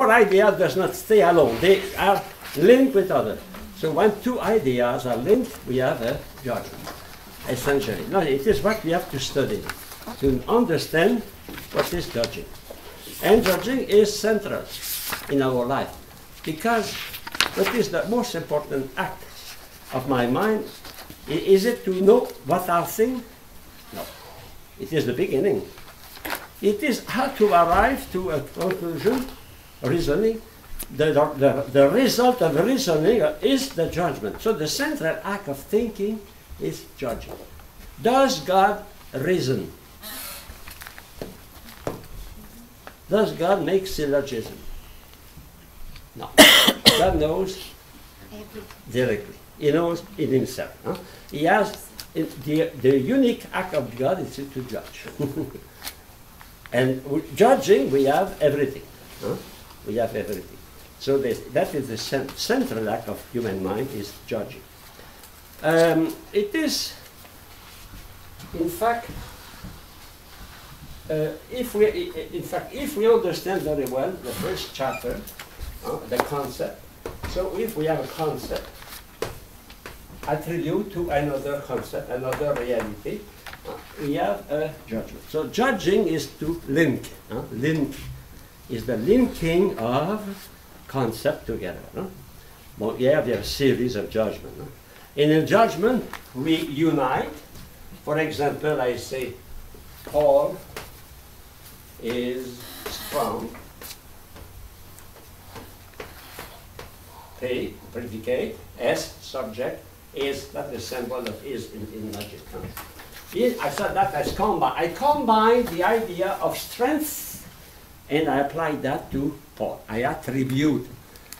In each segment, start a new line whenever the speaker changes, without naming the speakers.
Our idea does not stay alone. They are linked with others. So when two ideas are linked, we have a judgment, essentially. Now, it is what we have to study to understand what is judging. And judging is central in our life because what is the most important act of my mind? Is it to know what are things? No. It is the beginning. It is how to arrive to a conclusion, reasoning. The result of reasoning is the judgment. So the central act of thinking is judging. Does God reason? Does God make syllogism? No. God knows directly. He knows in himself. Huh? He has the unique act of God is to judge. And with judging, we have everything. Huh? We have everything. So that is the central act of human mind, is judging. It is, in fact, if we understand very well the first chapter, the concept. So if we have a concept, attribute to another concept, another reality, we have a judgment. So judging is to link. Link is the linking of concept together. Well, we have a series of judgment. In a judgment, we unite. For example, I say, Paul is strong. P, predicate. S, subject. Is, that's the symbol of is in logic. I said that as combine. I combine the idea of strength and I apply that to Paul. I attribute.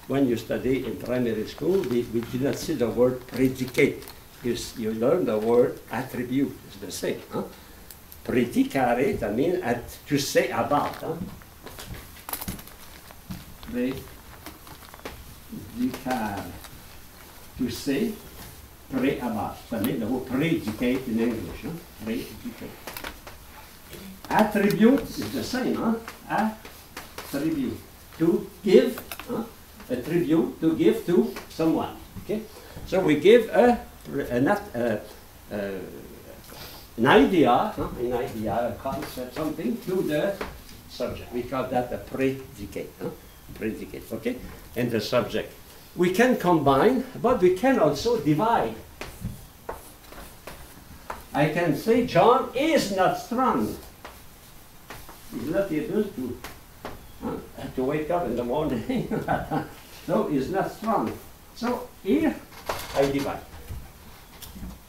When you study in primary school, we do not see the word predicate. You learn the word attribute. It's the same. Huh? Predicare, I mean to say about. Huh? Predicare. To say, pre about. I mean the word predicate in English. Huh? Predicate. Attribute is the same. Huh? Attribute. To give. Huh? Attribute, to give to someone. Okay? So we give an idea, a concept, something to the subject. We call that a predicate. Predicate, okay? And the subject. We can combine, but we can also divide. I can say John is not strong. He's not able to wake up in the morning. No, he's not strong. So here I divide.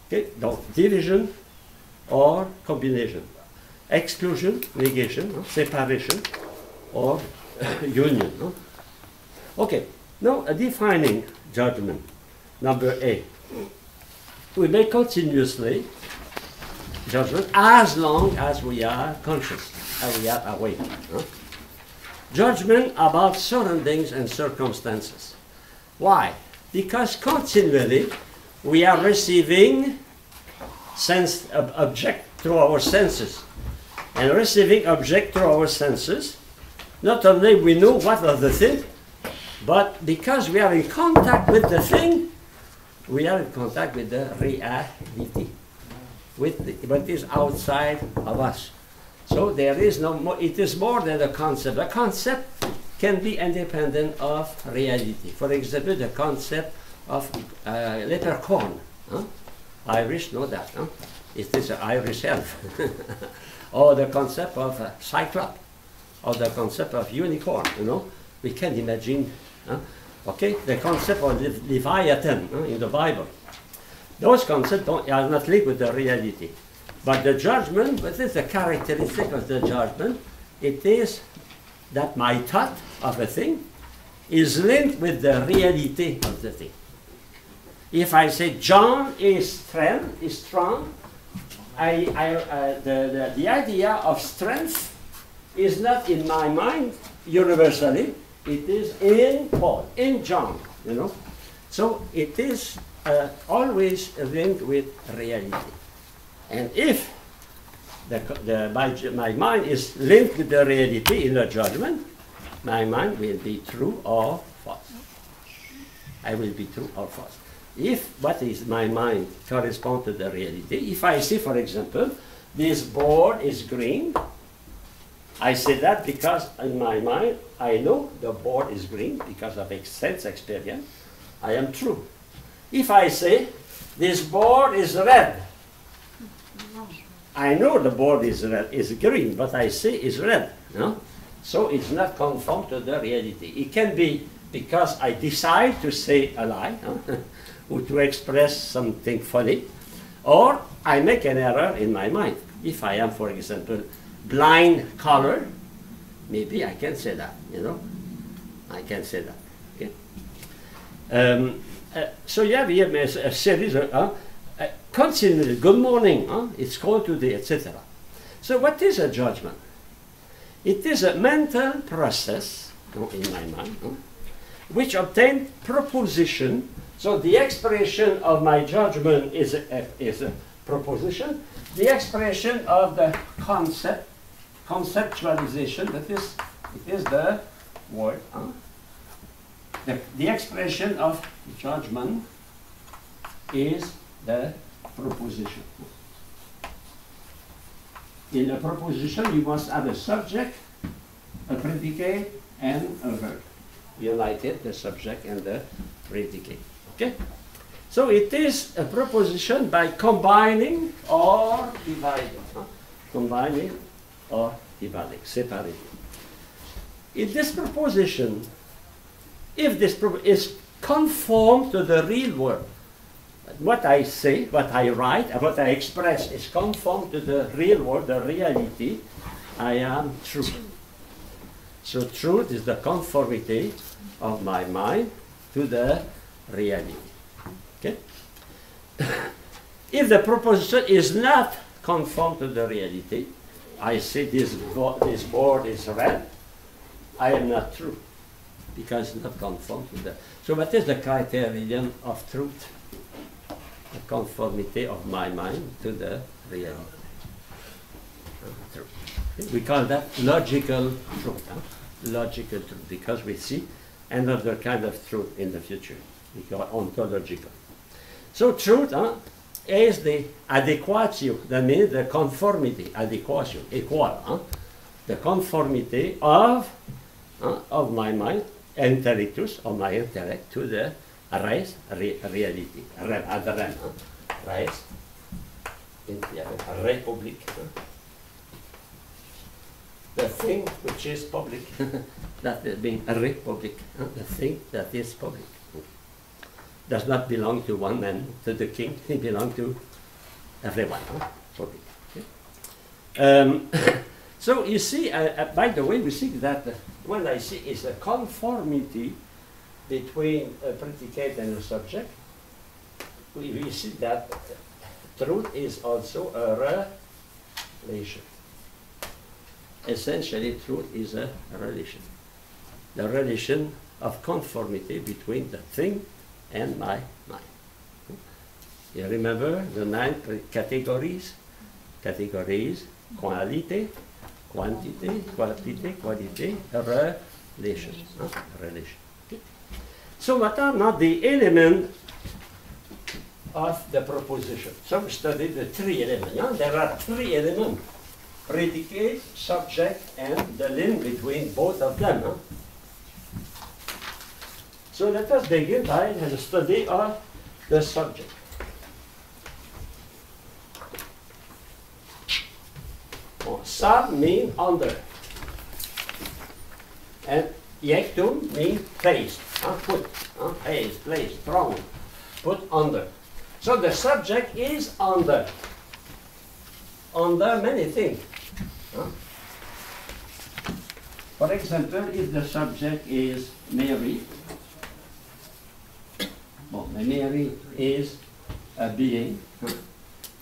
Okay, donc division or combination. Exclusion, negation, separation, or union. Okay, now defining judgment. Number A. We make continuously judgment as long as we are conscious, as we are awake. Judgment about certain things and circumstances. Why? Because continually we are receiving object through our senses. And receiving object through our senses, not only we know what are the thing, but because we are in contact with the thing, we are in contact with the reality, with what is outside of us. So there is no more, it is more than a concept. A concept can be independent of reality. For example, the concept of leprechaun. Irish know that. It is an Irish elf. Or the concept of cyclops. Or the concept of unicorn. We can imagine. Okay, the concept of Leviathan in the Bible. Those concepts are not linked with the reality. But the judgment, what is the characteristic of the judgment? It is that my thought of a thing is linked with the reality of the thing. If I say John is strong, the idea of strength is not in my mind universally. It is in Paul, in John. So it is always linked with reality. And if my mind is linked with the reality in the judgment, my mind will be true or false. I will be true or false. If what is my mind corresponds to the reality, if I say, for example, this board is green, I say that because in my mind, I know the board is green because of sense experience. I am true. If I say, this board is red, I know the board is red, is green, but I say it's red. No? So it's not conform to the reality. It can be because I decide to say a lie, or to express something funny, or I make an error in my mind. If I am, for example, blind color, maybe I can say that, you know. I can say that. Okay? So you have here a series of continually, good morning, it's called today, etc. So what is a judgment? It is a mental process in my mind which obtains proposition. So the expression of my judgment is a proposition. The expression of the conceptualization, that is, it is the word. The expression of judgment is the proposition. In a proposition, you must have a subject, a predicate, and a verb. United, the subject and the predicate. Okay? So it is a proposition by combining or dividing. Combining or dividing, separating. In this proposition, if this is conform to the real world, what I say, what I write, and what I express is conform to the real world, the reality, I am true. So truth is the conformity of my mind to the reality. Okay? If the proposition is not conform to the reality, I say this board is red, I am not true, because it's not conform to the. So what is the criterion of truth? The conformity of my mind to the reality. Truth. We call that logical truth. Logical truth, because we see another kind of truth in the future. We call it ontological. So truth is the adequatio, that means the conformity, adequatio, equal, the conformity of my mind, intellectus, of my intellect, to the res, reality, res, in the republic, the thing which is public, that being a republic, the thing that is public. Does not belong to one man, to the king, it belongs to everyone. Public. Okay? So you see, by the way, we see that when I see is a conformity between a predicate and a subject, we see that truth is also a relation. Essentially, truth is a relation. The relation of conformity between the thing and my mind. You remember the 9 categories? Categories, quality, quantity, quality, relation. Relation. Okay. So what are not the elements of the proposition? So we studied the 3 elements. There are 3 elements. Predicate, subject, and the link between both of them. So let us begin by the study of the subject. Sub means under, and yectum means place, put, place, thrown, put under. So the subject is under many things. For example, if the subject is Mary, Mary is a being,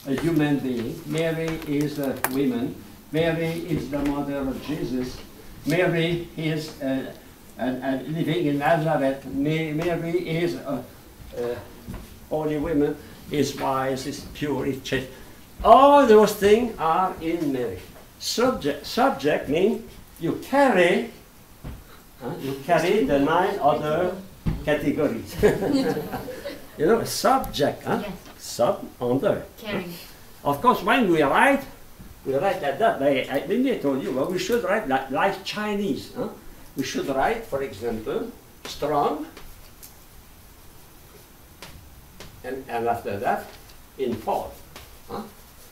a human being. Mary is a woman. Mary is the mother of Jesus. Mary is living in Nazareth. Mary is a holy woman. Is wise, is pure, is chaste. All those things are in Mary. Subject means you carry You carry the 9 other categories. You know, subject,
Yes.
sub, under.
Caring.
Of course, when we write like that. I told you, well, we should write like Chinese. We should write, for example, strong, and after that, in Paul.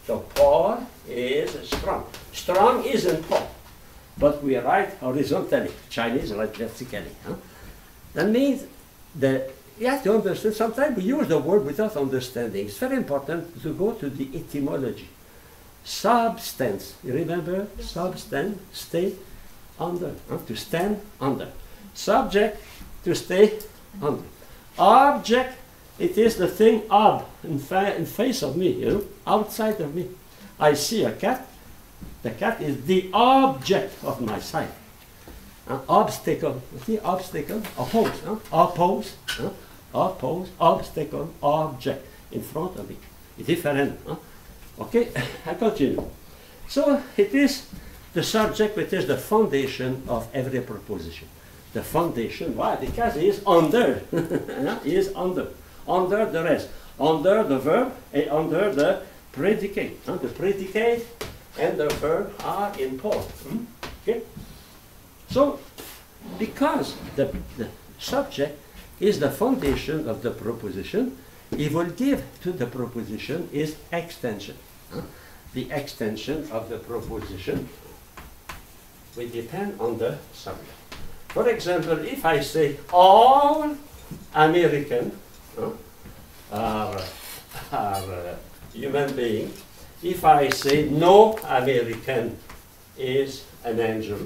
So Paul is strong. Strong is in Paul, but we write horizontally. Chinese write vertically. That means that you have to understand. Sometimes we use the word without understanding. It's very important to go to the etymology. Substance, you remember? Yes. Substance, stay under, to stand under. Subject, to stay under. Object, it is the thing in face of me, you know, outside of me. I see a cat. The cat is the object of my sight. Obstacle, you see, obstacle, oppose, oppose, oppose, obstacle, object in front of me. It's different. Okay, I continue. So it is the subject which is the foundation of every proposition. The foundation, why? Because it is under. It is under. Under the rest. Under the verb and under the predicate. The predicate and the verb are in Paul. Okay? So, because the subject is the foundation of the proposition, he will give to the proposition its extension. The extension of the proposition will depend on the subject. For example, if I say all American are human beings, if I say no American is an angel,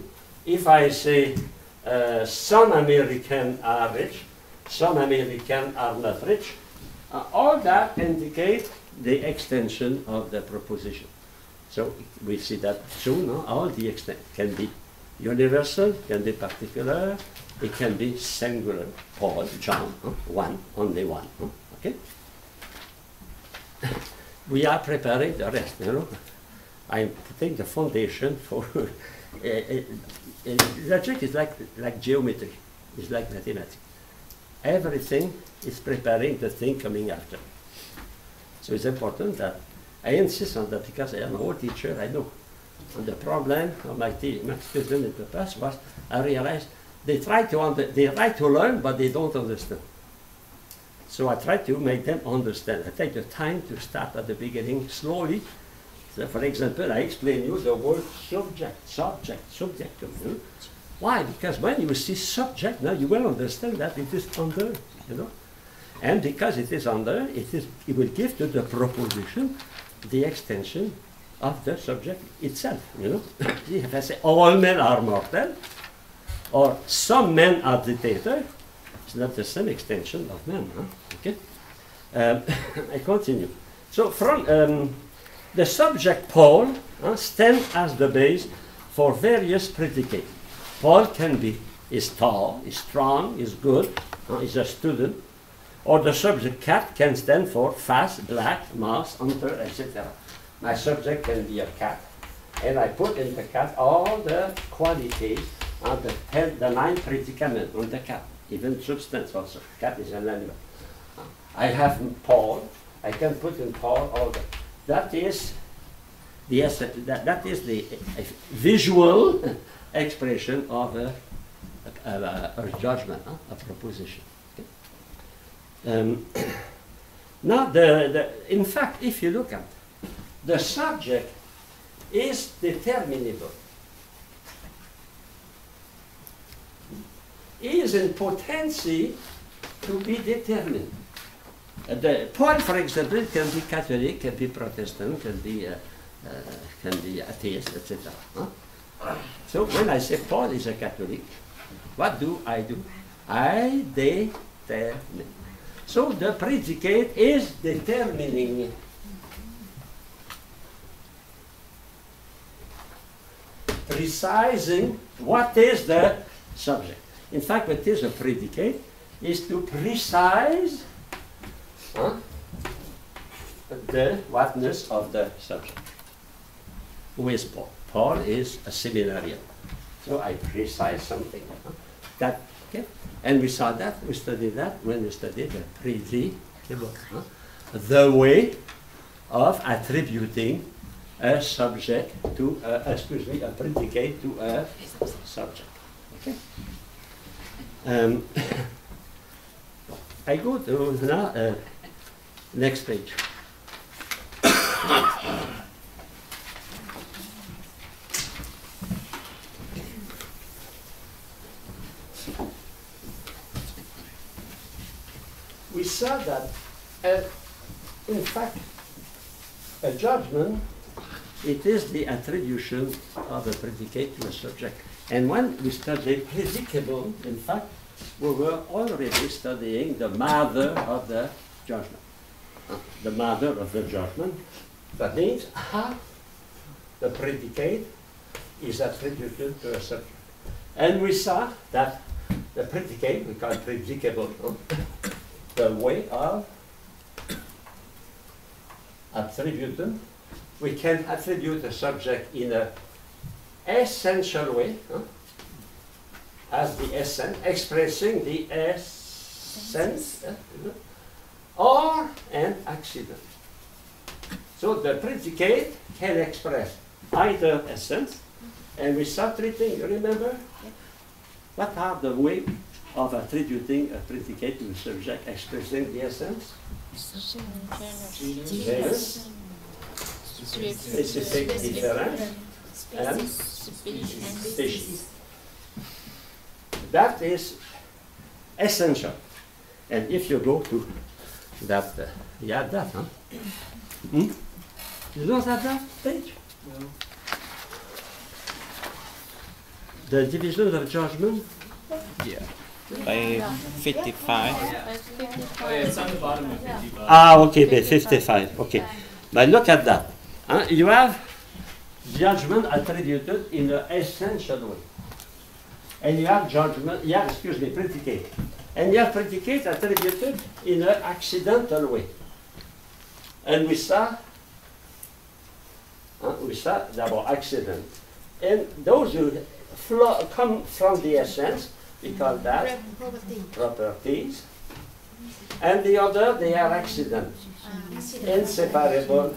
if I say some Americans are rich, some Americans are not rich, all that indicates the extension of the proposition. So we see that soon. All the extent can be universal, can be particular, it can be singular. Paul, John, one, only one. Okay. We are preparing the rest. You know, I'm putting the foundation for. Logic is like geometry. It's like mathematics. Everything is preparing the thing coming after. So it's important that I insist on that because I am an old teacher, I know. And the problem of my students in the past was I realized they try to learn, but they don't understand. So I try to make them understand. I take the time to start at the beginning slowly. So for example, I explain you the word subject, subject. Why? Because when you see subject, now you will understand that it is under, you know. And because it is under, it will give to the proposition the extension of the subject itself, you know. If I say all men are mortal, or some men are dictators, it's not the same extension of men, okay? I continue. So from the subject Paul stands as the base for various predicates. Paul can be, is tall, is strong, is good, is a student, or the subject cat can stand for fast, black, mouse, hunter, etc. My subject can be a cat, and I put in the cat all the qualities of the 9 predicaments on the cat, even substance also. Cat is an animal. I have Paul, I can put in Paul all the, that is the visual expression of a judgment, a proposition. Now, in fact, if you look at the subject is determinable. Is in potency to be determined. Paul, for example, can be Catholic, can be Protestant, can be atheist, etc. So when I say Paul is a Catholic, what do? I determine. So the predicate is determining. Precising what is the subject. In fact, what is a predicate is to precise the whatness of the subject. Who is Paul? Paul is a seminarian. So I precise something. That, okay? And we saw that, we studied that when we studied the predicable. The way of attributing a subject to, a predicate to a subject. Okay? I go to now, next page. We saw that, in fact, a judgment, it is the attribution of a predicate to a subject. And when we study predicable, in fact, we were already studying the mother of the judgment. The mother of the judgment. That means how the predicate is attributed to a subject. And we saw that the predicate, we call it predicable, the way of attributing. We can attribute a subject in an essential way, as the essence, expressing the essence, or an accident. So the predicate can express either essence, and we start treating, you remember? What are the way of attributing a predicate to a subject expressing the essence? Genus, specific difference, and species. That is essential. And if you go to that, you have that, huh? You don't have that page? No. The division of judgment?
Yeah. By 55.
Oh, yeah, it's on the bottom of 55.
Ah, okay, by 55. Okay. But look at that. You have judgment attributed in an essential way. And you have judgment, predicate. And you have predicate attributed in an accidental way. And we saw about accident. And those who come from the essence, we call that properties. And the other, they are accidents, inseparable,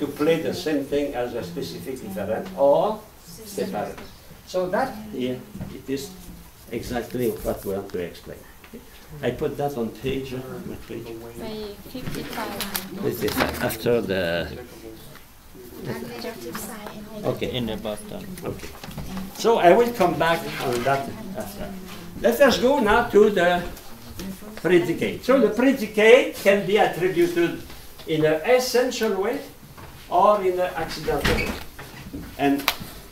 to play the same thing as a specific difference, or separate. So that here, it is exactly what we want to explain. I put that on page, what page?
55.
After the... Okay.
In the bottom.
Okay. So I will come back on that after. Let us go now to the predicate. So the predicate can be attributed in an essential way or in an accidental way. And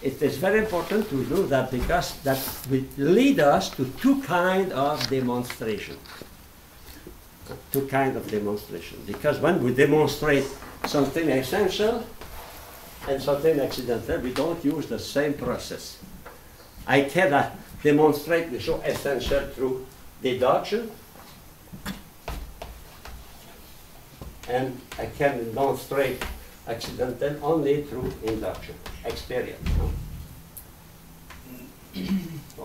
it is very important to do that because that will lead us to two kinds of demonstration. Two kinds of demonstration. Because when we demonstrate something essential and something accidental, we don't use the same process. I cannot demonstrate the so essential through deduction, and I can demonstrate accidental only through induction, experience.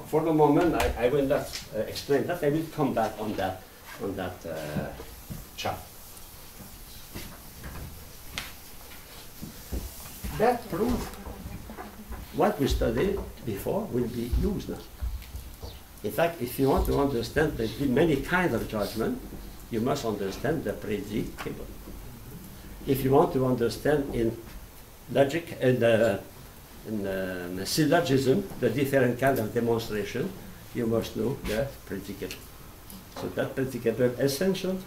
For the moment, I will not explain that. I will come back on that chart. That proof, what we studied before, will be used now. In fact, if you want to understand the many kinds of judgment, you must understand the predicable. If you want to understand in logic and in syllogism the different kinds of demonstration, you must know the predicable. So that predicable essential,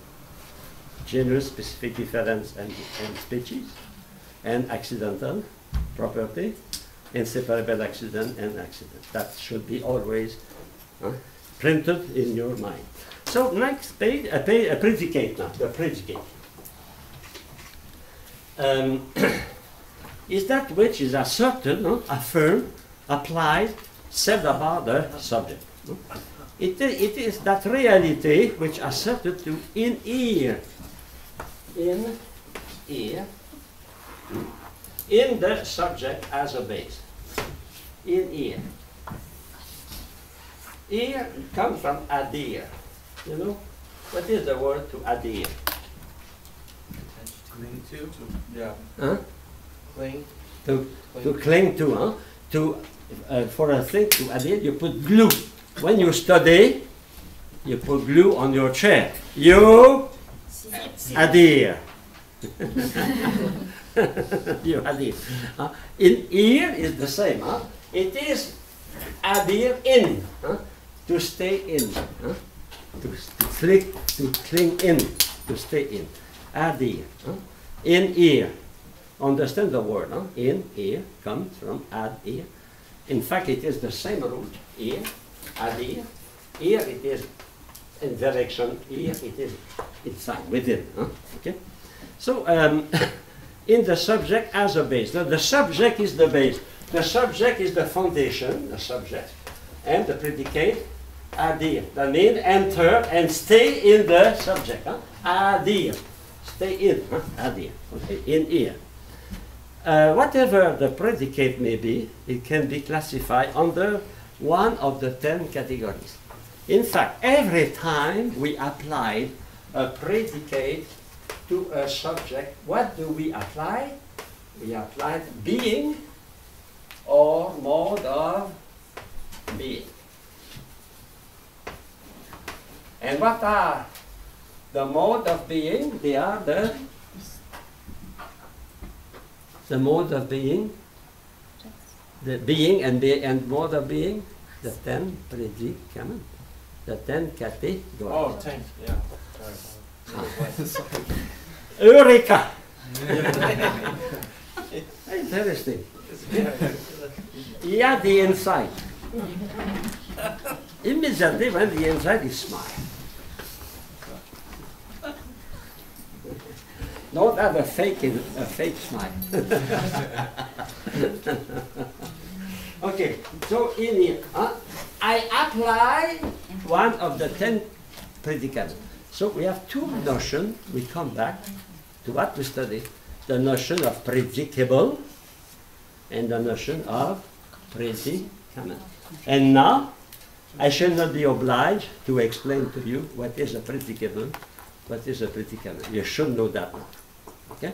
genus, specific difference, and species, and accidental property, inseparable accident and accident. That should be always printed in your mind. So next page, a predicate now, the predicate. Is that which is asserted, affirmed, applied, said about the subject. It is that reality which asserted to in ear, in the subject as a base, in ear. Here comes from adhere. You know? What is the word to adhere?
Cling to. Yeah.
Huh?
Cling.
To cling to, huh? To, for a thing to adhere, you put glue. When you study, you put glue on your chair. You adhere. You adhere. In here is the same. Huh? It is adhere in. Huh? To stay in. Huh? To cling in. To stay in. Adhere. Huh? In ear. Understand the word, huh? In ear comes from ad ear. In fact, it is the same root. Ear, ad ear. Here it is in direction. Here it is inside, within. Huh? Okay. So in the subject as a base. Now the subject is the base. The subject is the foundation. The subject and the predicate. Adhere. That means enter and stay in the subject. Huh? Adhere. Stay in. Huh? Adhere. Okay. In here. Whatever the predicate may be, it can be classified under one of the 10 categories. In fact, every time we apply a predicate to a subject, what do we apply? We apply being or mode of being. And what are the mode of being? They are the mode of being, the being and mode of being, the 10 predicaments, the 10 categories.
Oh, 10. Yeah. Sorry.
Eureka! Interesting. Yeah, the inside. Immediately when the inside is smile. Don't have a fake smile. Okay, so in here, I apply one of the 10 predicates. So we have two notions. We come back to what we studied. The notion of predicable and the notion of predicament. And now, I shall not be obliged to explain to you what is a predicable, what is a predicament. You should know that now. Okay?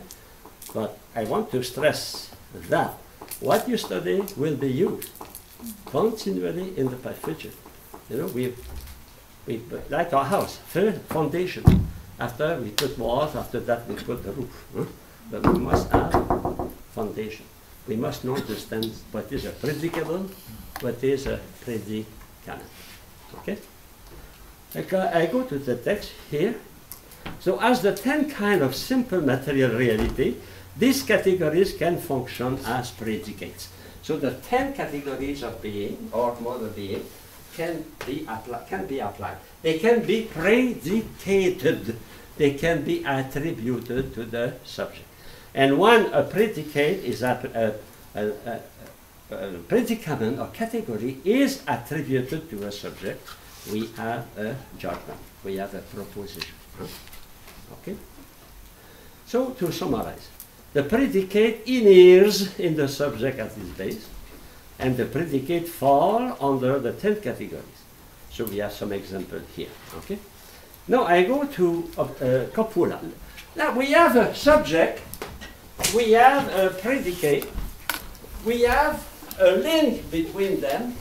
But I want to stress that what you study will be used continually in the future. You know, we like our house, first foundation. After we put walls, after that we put the roof. Huh? But we must have foundation. We must understand what is a predicable, what is a predicament. Okay? I go to the text here. So as the 10 kind of simple material reality, these categories can function as predicates. So the 10 categories of being or mode of being can be applied. They can be predicated. They can be attributed to the subject. And when a predicate is a predicament or category is attributed to a subject, we have a judgment. We have a proposition. Huh? Okay? So to summarize, the predicate inheres in the subject at its base, and the predicate fall under the 10 categories. So we have some examples here. Okay? Now I go to copula. Now we have a subject, we have a predicate, we have a link between them,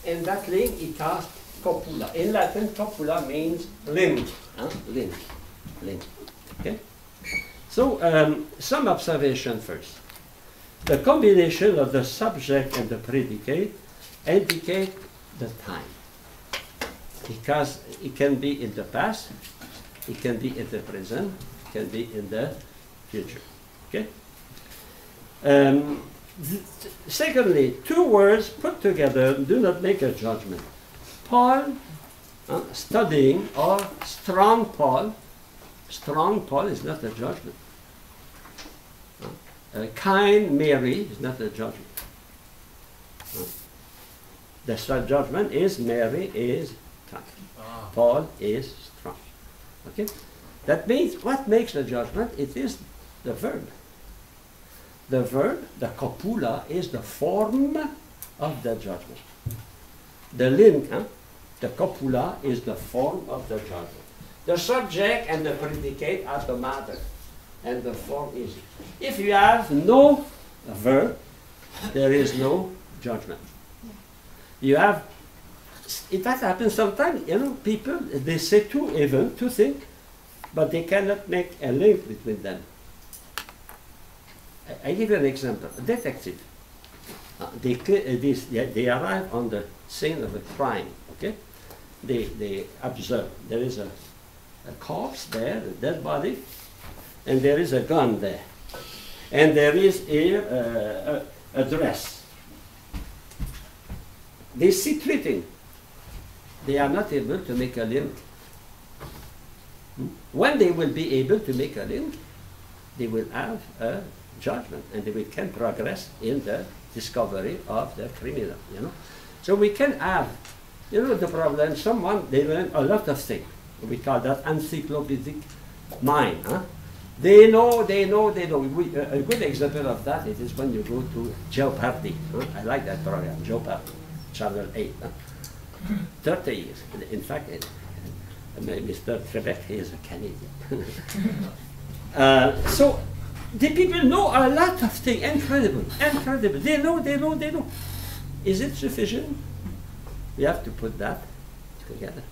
and that link is called copula. In Latin, copula means link. Huh? Link. Okay? So some observation first. The combination of the subject and the predicate indicate the time. Because it can be in the past, it can be in the present, it can be in the future. Okay? Secondly, two words put together do not make a judgment. Paul, studying, or strong Paul is not a judgment. Kind Mary is not a judgment. The judgment is Mary is kind. Paul is strong. Okay? That means what makes the judgment? It is the verb. The verb, the copula, is the form of the judgment. The link, the copula, is the form of the judgment. The subject and the predicate are the matter, and the form is it. If you have no verb, there is no judgment. You have, that happens sometimes, people, they say two events, two things, but they cannot make a link between them. I give you an example. A detective, they arrive on the scene of a crime, okay? They observe, there is a corpse there, a dead body, and there is a gun there. And there is here a dress. They see three things. They are not able to make a link. When they will be able to make a link, they will have a judgment, and they can progress in the discovery of the criminal, So we can have, the problem, they learn a lot of things. We call that encyclopedic mind. They know. A good example of that is when you go to Jeopardy. I like that program, Jeopardy, Channel 8. 30 years. In fact, Mr. Trebek is a Canadian. So the people know a lot of things. Incredible. They know. Is it sufficient? We have to put that together.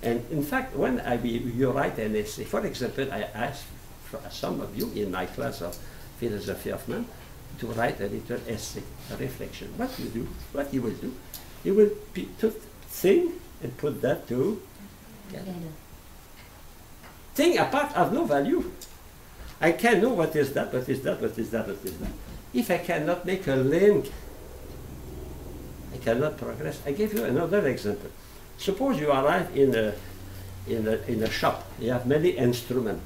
And in fact, when you write an essay, for example, I asked some of you in my class of philosophy of man to write a little essay, a reflection. What you will do, you will think and put that together. Thing apart have no value. I can know what is that. If I cannot make a link, I cannot progress. I give you another example. Suppose you arrive in a shop. You have many instruments,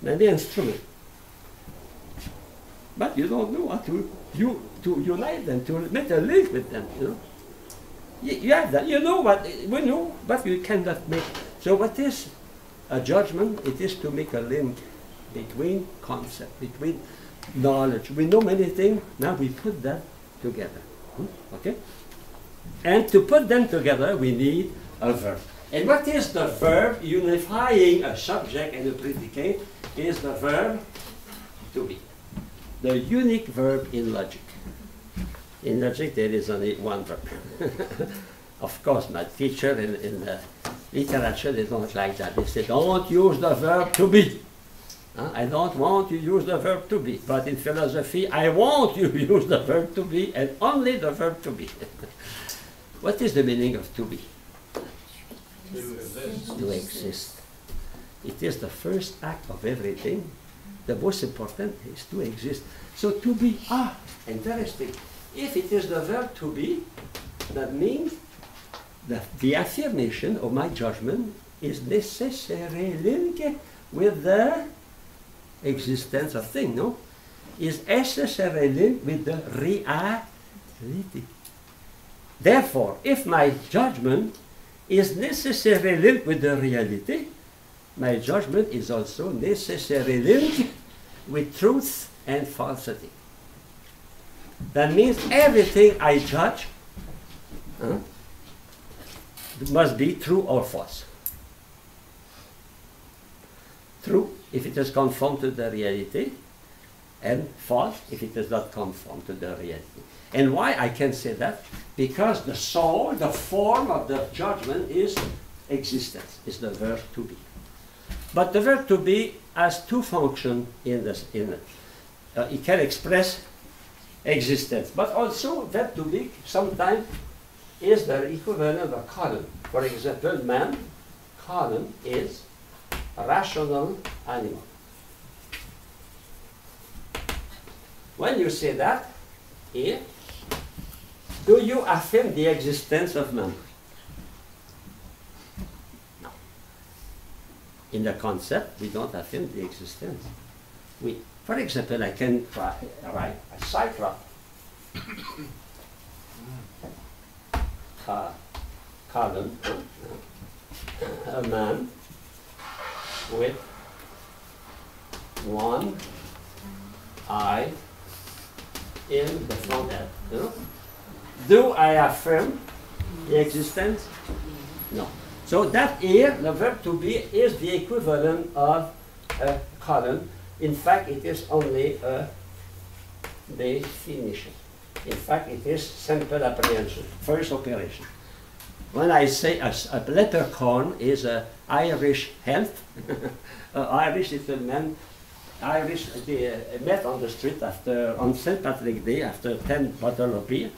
many instruments, but you don't know how to unite them, to make a link with them. You have that. We know, but you cannot make. So what is a judgment? It is to make a link between concepts, between knowledge. We know many things. Now we put that together. Okay. And to put them together, we need a verb. And what is the verb unifying a subject and a predicate? Is the verb to be. The unique verb in logic. In logic, there is only one verb. Of course, my teacher in literature, they don't like that. They say, don't use the verb to be. I don't want you to use the verb to be. But in philosophy, I want you to use the verb to be, and only the verb to be. What is the meaning of to be? To exist. It is the first act of everything. The most important is to exist. So to be, interesting. If it is the verb to be, that means that the affirmation of my judgment is necessarily linked with the existence of thing, no? Is necessarily linked with the reality. Therefore, if my judgment is necessarily linked with the reality, my judgment is also necessarily linked with truth and falsity. That means everything I judge must be true or false. True if it is conform to the reality, and false if it does not conform to the reality. And why I can say that? Because the soul, the form of the judgment is existence, is the verb to be. But the verb to be has two functions in this. It can express existence, but also verb to be sometimes is the equivalent of a column. For example, man, column is a rational animal. When you say that, here, do you affirm the existence of man? No. In the concept, we don't affirm the existence. For example, I can write a cyclops. Column, a man with one eye in the front end. Do I affirm The existence? No. So that here, the verb to be is the equivalent of a colon. In fact, it is only a definition. In fact, it is simple apprehension, first operation. When I say a leprechaun is an Irish health, Irish is a man, Irish they met on the street after on St. Patrick's Day after 10 bottles of beer.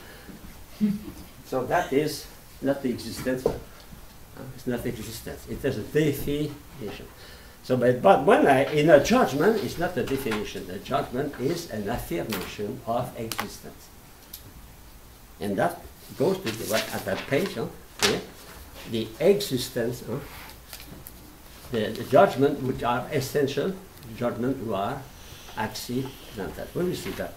So that is not the existence. It's not existence. It is a definition. So, but when in a judgment, it's not a definition. A judgment is an affirmation of existence. And that goes to the, at that page, here, the existence, the judgment which are essential, judgment who are accidental. We will see that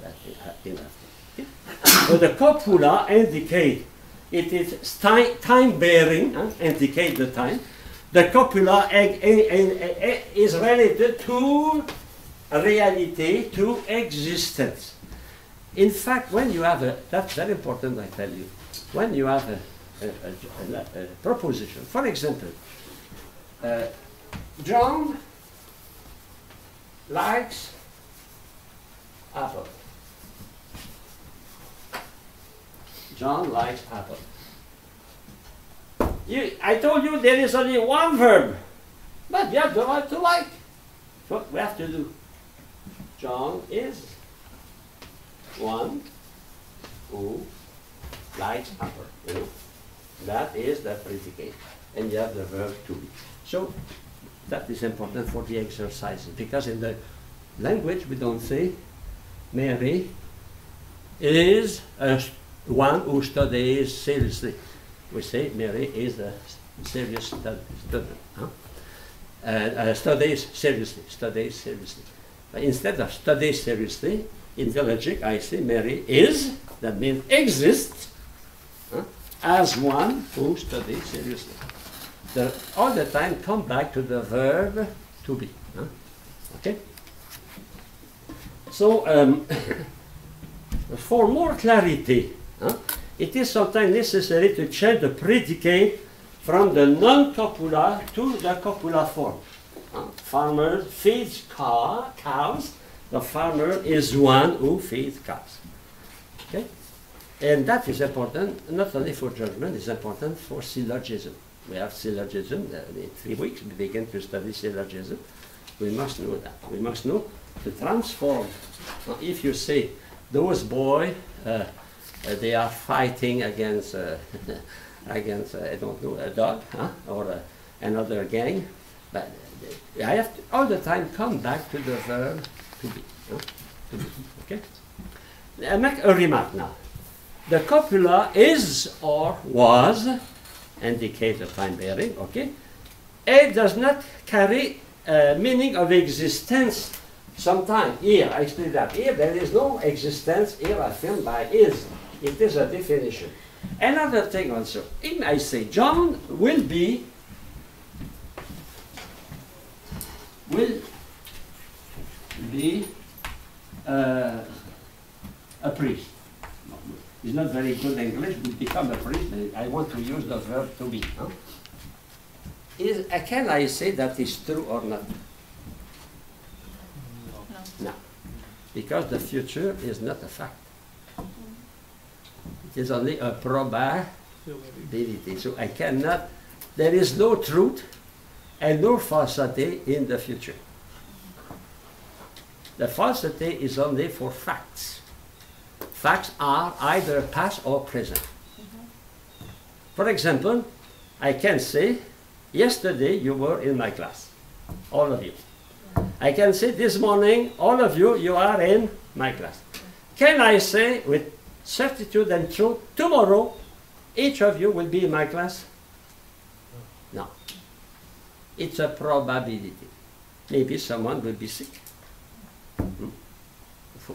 in that. Okay? So the copula indicate it is time bearing, indicate the time. The copula is related to reality, to existence. In fact, when you have that's very important, I tell you, when you have a proposition, for example, John likes apple. John likes apple. I told you there is only one verb, but you have the right to like. What we have to do. John is one who likes apple. You know? That is the predicate. And you have the verb to be. So that is important for the exercises, because in the language we don't say Mary is one who studies seriously. We say Mary is a serious student. Studies seriously. Studies seriously. But instead of studies seriously, in the logic I say Mary is, that means exists, as one who studies seriously. All the time come back to the verb to be. Okay? So, for more clarity, it is sometimes necessary to change the predicate from the non-copula to the copula form. Farmer feeds cows. The farmer is one who feeds cows. Okay? And that is important, not only for judgment, it's important for syllogism. We have syllogism. In 3 weeks we begin to study syllogism. We must know that. We must know to transform. If you say, those boys, they are fighting against, against I don't know, a dog or another gang, but I have to all the time come back to the verb to be. To be. Okay? I make a remark now. The copula is or was, indicate the time bearing, okay? It does not carry a meaning of existence sometimes. Here, I explain that. Here, there is no existence here affirmed by is. It is a definition. Another thing also, if I say John will be a priest. It's not very good English, will become a priest. I want to use the verb to be. Can I say that is true or not? No. Because the future is not a fact. It is only a probability. So I cannot, there is no truth and no falsity in the future. The falsity is only for facts. Facts are either past or present. For example, I can say, yesterday you were in my class, all of you. I can say this morning, all of you, you are in my class. Can I say with certitude and truth, tomorrow, each of you will be in my class? No. It's a probability. Maybe someone will be sick,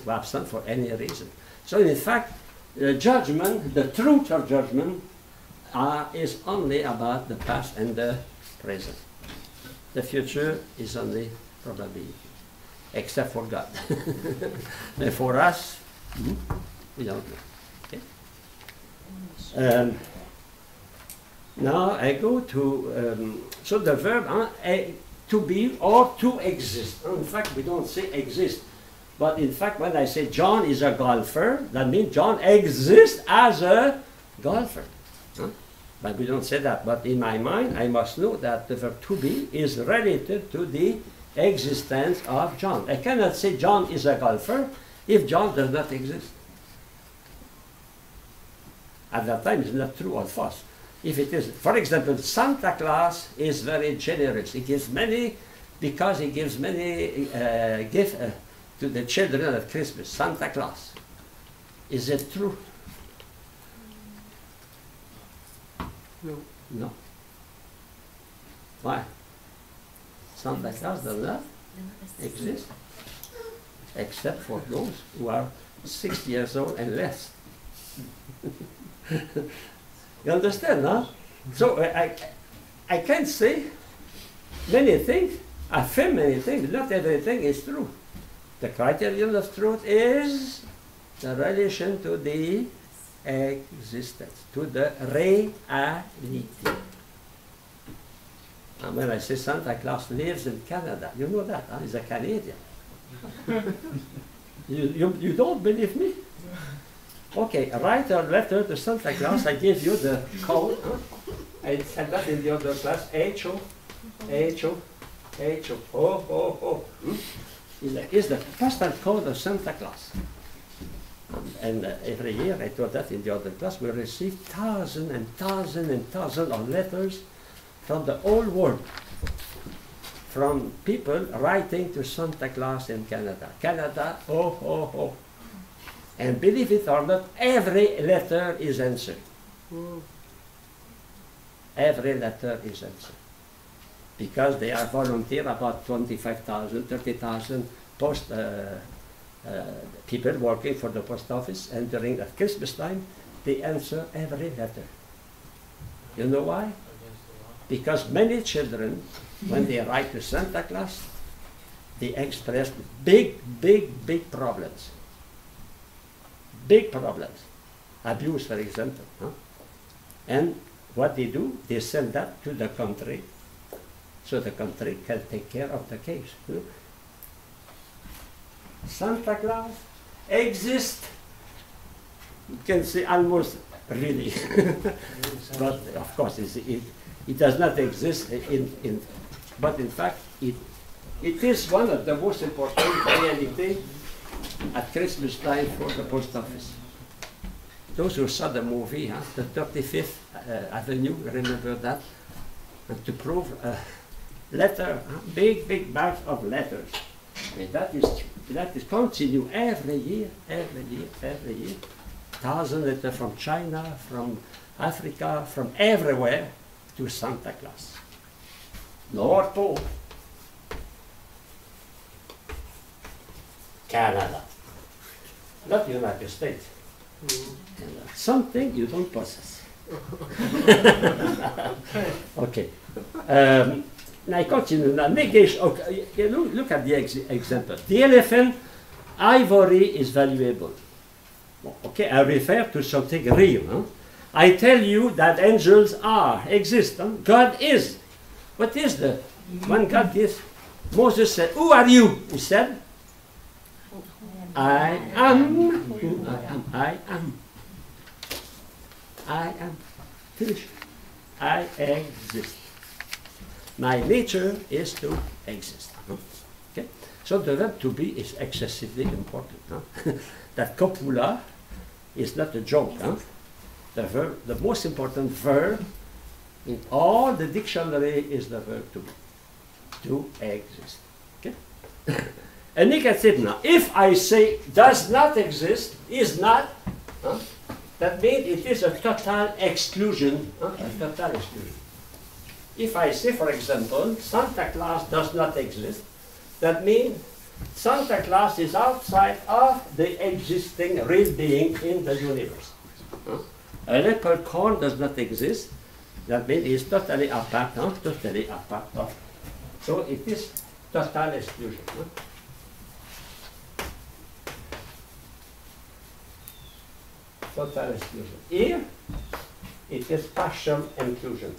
absent for any reason. So in fact, the judgment, the truth of judgment is only about the past and the present. The future is only probability, except for God. And for us, we don't know. Okay? Now I go to, so the verb to be or to exist. In fact, we don't say exist. But in fact, when I say John is a golfer, that means John exists as a golfer. Huh? But we don't say that. But in my mind, I must know that the verb to be is related to the existence of John. I cannot say John is a golfer if John does not exist. At that time, it's not true or false. If it is, for example, Santa Claus is very generous. He gives many, because he gives many gifts to the children at Christmas. Santa Claus. Is it true?
No.
No. Why? Santa Claus does not exist, except for those who are 6 years old and less. You understand, huh? So I can say many things, affirm many things, but not everything is true. The criterion of truth is the relation to the existence, to the reality. And when I say Santa Claus lives in Canada, you know that, huh? He's a Canadian. you don't believe me? Okay, write a letter to Santa Claus. I give you the code. Huh? I said that in the other class. H-O, H-O, H-O, O. Is the postal code of Santa Claus. And every year, I taught that in the other class, we receive thousands and thousands and thousands of letters from the whole world, from people writing to Santa Claus in Canada. Canada, oh. And believe it or not, every letter is answered. Every letter is answered. Because they are volunteer, about 25,000, 30,000 people working for the post office, and during that Christmas time, they answer every letter. You know why? Because many children, when they write to Santa Claus, they express big problems. Big problems. Abuse, for example. Huh? And what they do, they send that to the country, so the country can take care of the case. You know? Santa Claus exists, you can say almost really, but of course it does not exist but in fact it is one of the most important reality at Christmas time for the post office. Those who saw the movie, the 35th Avenue, remember that? And to prove a letter, big batch of letters. And that is continue every year. Thousands of letters from China, from Africa, from everywhere to Santa Claus. North Pole. Canada. Not the United States. Something you don't possess. Okay. Now I continue. Now, negation. Okay, look at the example. The elephant ivory is valuable. Okay, I refer to something real. Huh? I tell you that angels exist. Huh? God is. What is the? When God is, Moses said, "Who are you?" He said, "I am who I am. I am. I am." Finish. I exist. My nature is to exist. Huh? Okay? So the verb to be is excessively important. Huh? That copula is not a joke. Huh? The most important verb in all the dictionary is the verb to be. To exist. Okay? A negative now. If I say does not exist, is not, that means it is a total exclusion. A total exclusion. If I say, for example, Santa Claus does not exist, that means Santa Claus is outside of the existing real being in the universe. A leprechaun does not exist, that means it's totally apart, totally apart of. So it is total exclusion. Total exclusion. Here, it is partial inclusion.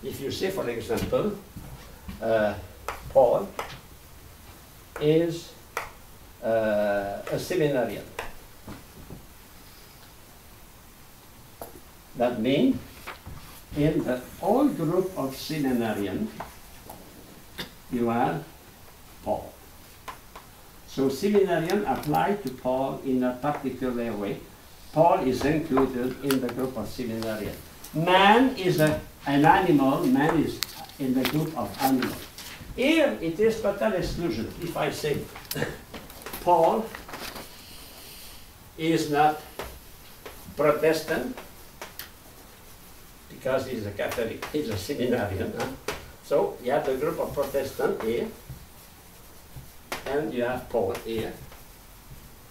If you say, for example, Paul is a seminarian, that means in the whole group of seminarians, you have Paul. So seminarian apply to Paul in a particular way. Paul is included in the group of seminarian. Man is an animal, man is in the group of animals. Here it is total exclusion. If I say Paul is not Protestant, because he's a Catholic, he's a seminarian. Huh? So you have the group of Protestants here, and you have Paul here.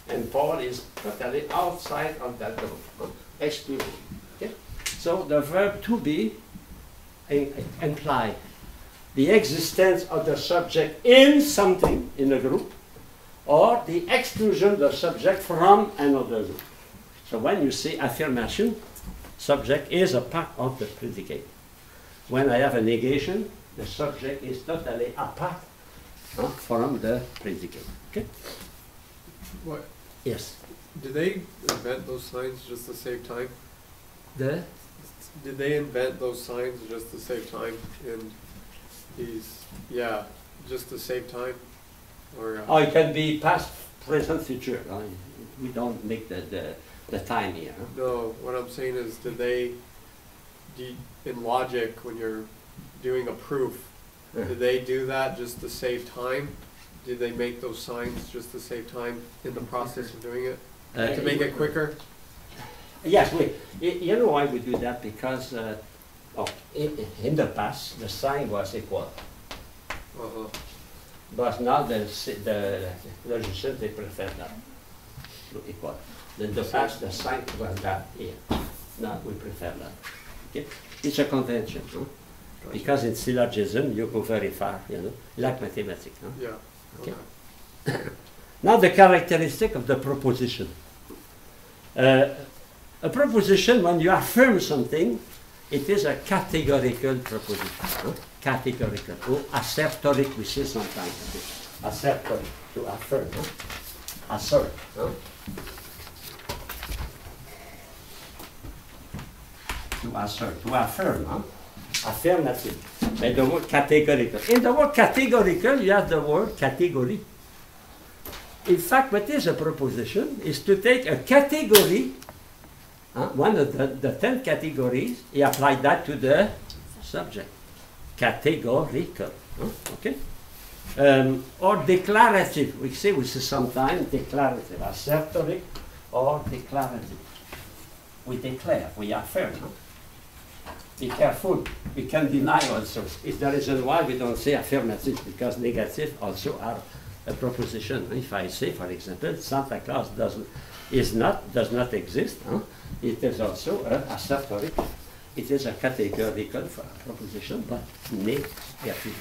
And Paul is totally outside of that group, excluded. Okay? So the verb to be imply the existence of the subject in something in a group, or the exclusion of the subject from another group. So when you say affirmation, subject is a part of the predicate. When I have a negation, the subject is totally apart from the predicate. Okay?
What?
Yes.
Did they invent those signs just to save time?
The
Did they invent those signs just to save time in these? Yeah, just to save time? Or
oh, it can be past, present, future. We don't make the time here. Huh?
no, what I'm saying is, in logic, when you're doing a proof, did they do that just to save time? Did they make those signs just to save time in the process of doing it? To make it quicker?
Yes, you know why we do that? Because in the past, the sign was equal.
Uh-huh.
But now the logicians, they prefer that, equal. In the past, the sign was that here. Now we prefer that. Okay? It's a convention. Huh?
Gotcha.
Because in syllogism, you go very far, like mathematics. Huh?
Yeah.
Okay.
Okay.
Now the characteristic of the proposition. A proposition, when you affirm something, it is a categorical proposition. Huh? Categorical, or assertoric, we say sometimes. Assertoric, to affirm. Huh? Assert. Huh? To assert, to affirm. Huh? Affirmative. But the word categorical. In the word categorical, you have the word category. In fact, what is a proposition is to take a category, one of the 10 categories, you apply that to the subject. Categorical. Okay? Or declarative. We say sometimes declarative, assertoric or declarative. We declare, we affirm. Be careful, we can deny also. It's the reason why we don't say affirmative, because negative also are a proposition. If I say, for example, Santa Claus does not exist, it is also assertoric. It is a categorical proposition, but negative.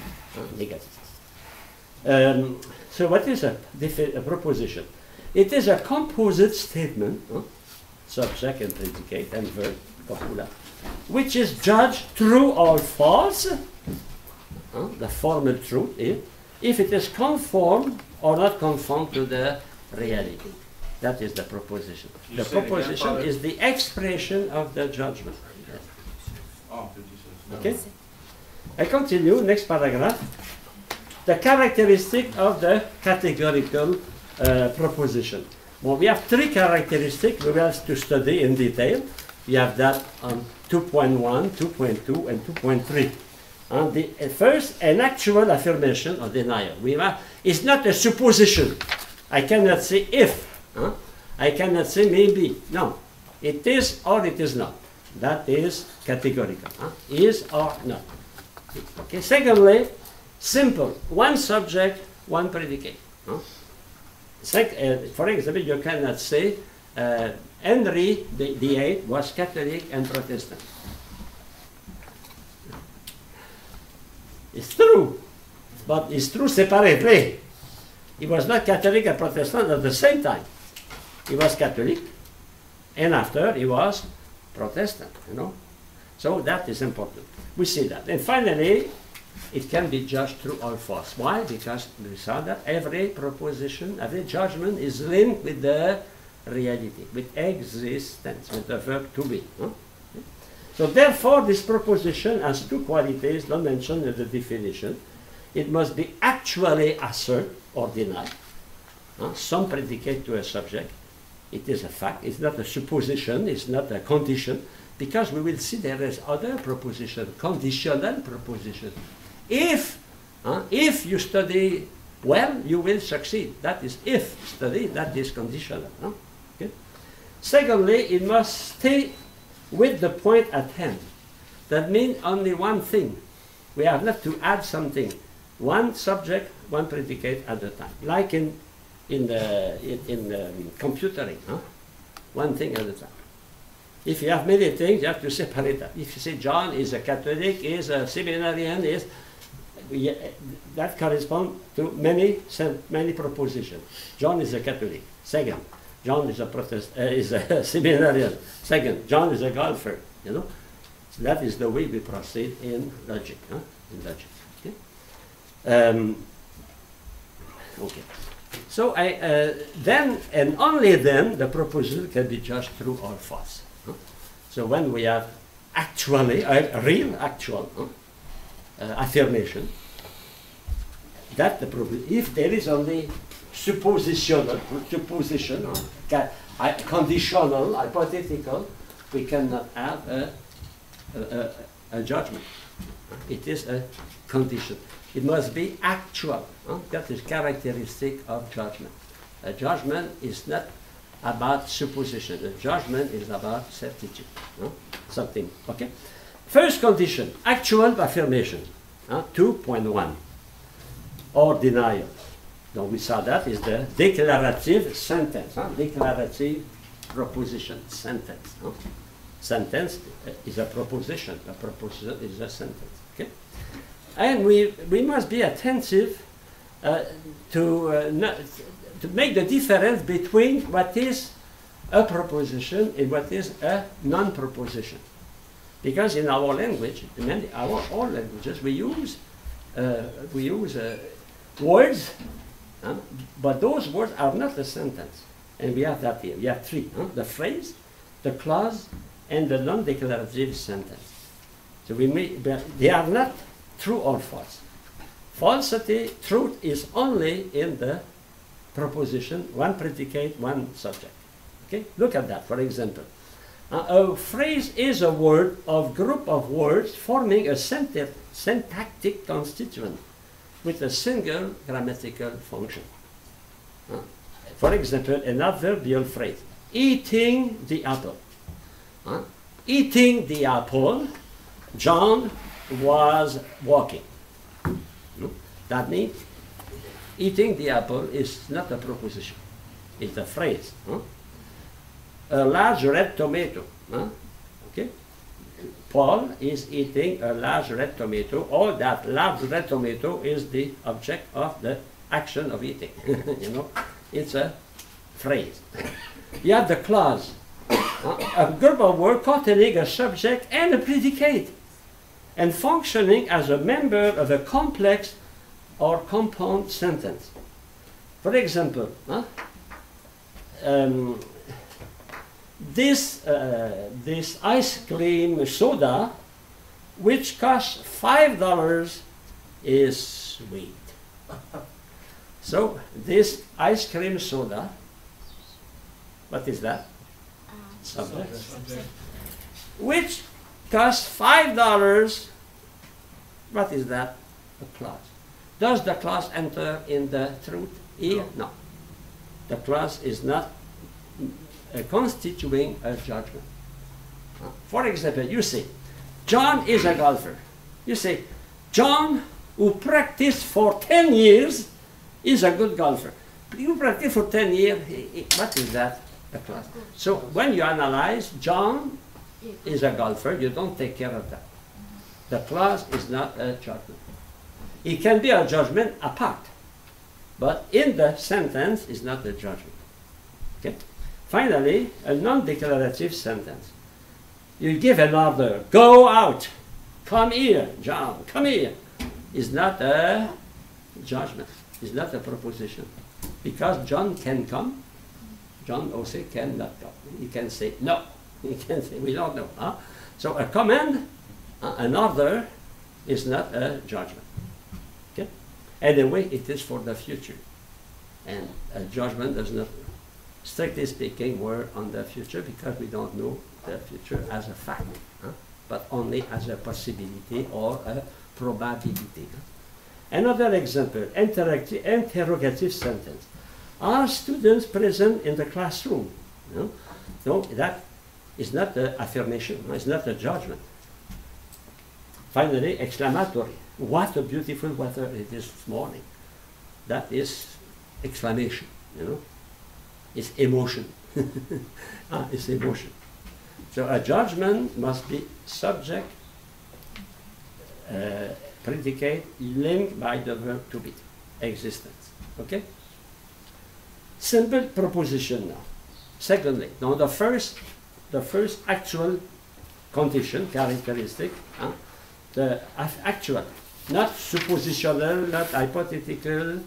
So what is a proposition? It is a composite statement, subject and predicate and verb, copula, which is judged true or false, the formal truth, if it is conform or not conform to the reality. That is the proposition. The proposition is the expression of the judgment. Okay? I continue, next paragraph. The characteristic of the categorical proposition. Well, we have three characteristics we will have to study in detail. We have that on 2.1, 2.2, and 2.3. The first, an actual affirmation or denial. It's not a supposition. I cannot say if. I cannot say maybe. No. It is or it is not. That is categorical. Is or not. Okay. Secondly, simple. One subject, one predicate. For example, you cannot say Henry VIII was Catholic and Protestant. It's true. but it's true separately. He was not Catholic and Protestant at the same time. He was Catholic, and after he was Protestant, you know. So that is important. We see that. And finally, it can be judged true or false. Why? Because we saw that every proposition, every judgment is linked with the reality, with existence, with the verb to be. Huh? So therefore, this proposition has two qualities not mentioned in the definition. It must be actually asserted or denied. Some predicate to a subject. It is a fact. It's not a supposition. It's not a condition. Because we will see there is other proposition, conditional proposition. If you study well, you will succeed. That is if study, that is conditional. Okay? Secondly, it must stay with the point at hand. That means only one thing. We have not to add something. One subject, one predicate at a time. Like in computering, one thing at a time. If you have many things, you have to separate that. If you say John is a Catholic, is a seminarian, that corresponds to many propositions. John is a Catholic. Second, John is a is a seminarian. Second, John is a golfer. You know, so that is the way we proceed in logic. In logic. Okay. Okay. So then and only then the proposition can be judged true or false. So when we have actually a real actual affirmation, that the if there is only supposition, conditional, hypothetical, we cannot have a judgment. It is a condition. It must be actual. That is characteristic of judgment. A judgment is not about supposition. A judgment is about certitude. Something. Okay. First condition: actual affirmation. 2.1. Or denial. So we saw that is the declarative sentence. Declarative proposition sentence. Sentence is a proposition. A proposition is a sentence. Okay. And we must be attentive to make the difference between what is a proposition and what is a non-proposition. Because in our language, in all languages, we use words, but those words are not a sentence. And we have that here. We have three: the phrase, the clause, and the non-declarative sentence. So they are not true or false. Falsity, truth is only in the proposition, one predicate, one subject. Okay, look at that. For example, a phrase is a word of group of words forming a syntactic constituent with a single grammatical function. For example, an adverbial phrase: eating the apple. Eating the apple, John was walking. That means eating the apple is not a proposition. It's a phrase. A large red tomato. Okay? Paul is eating a large red tomato. All that large red tomato is the object of the action of eating. You know, it's a phrase. You have the clause. A group of words containing a subject and a predicate, and functioning as a member of a complex or compound sentence. For example, this ice cream soda, which costs $5, is sweet. So this ice cream soda, what is that? Subject. Which costs $5. What is that? A clause. Does the clause enter in the truth here? No. The clause is not constituting a judgment. For example, you say, John is a golfer. You say, John, who practiced for 10 years, is a good golfer. You practice for 10 years, what is that? A clause. So when you analyze, John is a golfer, you don't take care of that. The clause is not a judgment. It can be a judgment apart, but in the sentence is not a judgment. Okay? Finally, a non-declarative sentence. You give an order, go out, come here, John, come here. Is not a judgment, is not a proposition. Because John can come, John also cannot come. He can say no, he can say we don't know. Huh? So a command, an order, is not a judgment. Okay? Anyway, it is for the future. And a judgment does not, strictly speaking, work on the future because we don't know the future as a fact, but only as a possibility or a probability. Another example, interrogative sentence. Are students present in the classroom? No, that is not an affirmation, it's not a judgment. Finally, exclamatory. What a beautiful weather it is this morning. That is exclamation, It's emotion. It's emotion. So a judgment must be subject, predicate, linked by the verb to be, existence. Okay? Simple proposition now. Secondly, now the first actual condition, characteristic, the actual, not suppositional, not hypothetical.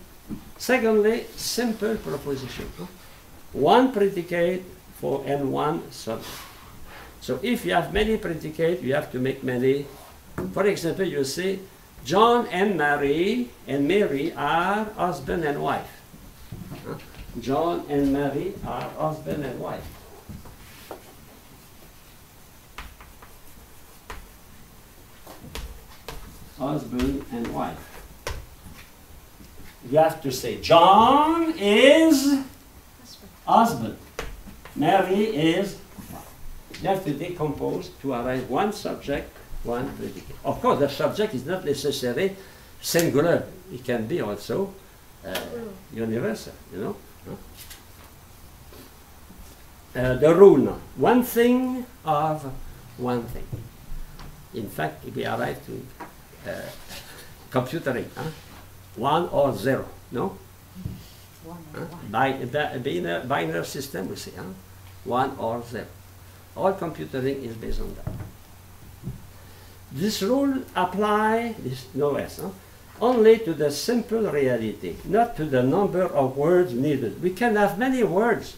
Secondly, simple proposition. One predicate and one subject. So if you have many predicates, you have to make many. For example, you say, John and Mary are husband and wife. John and Mary are husband and wife. Husband and wife. You have to say, John is husband. Mary is wife. You have to decompose to arrive one subject, one predicate. Of course, the subject is not necessarily singular. It can be also universal, The rule now. One thing of one thing. In fact, we arrive to computering. One or zero, no? Binary system, we say, one or zero. All computering is based on that. This rule applies, only to the simple reality, not to the number of words needed. We can have many words.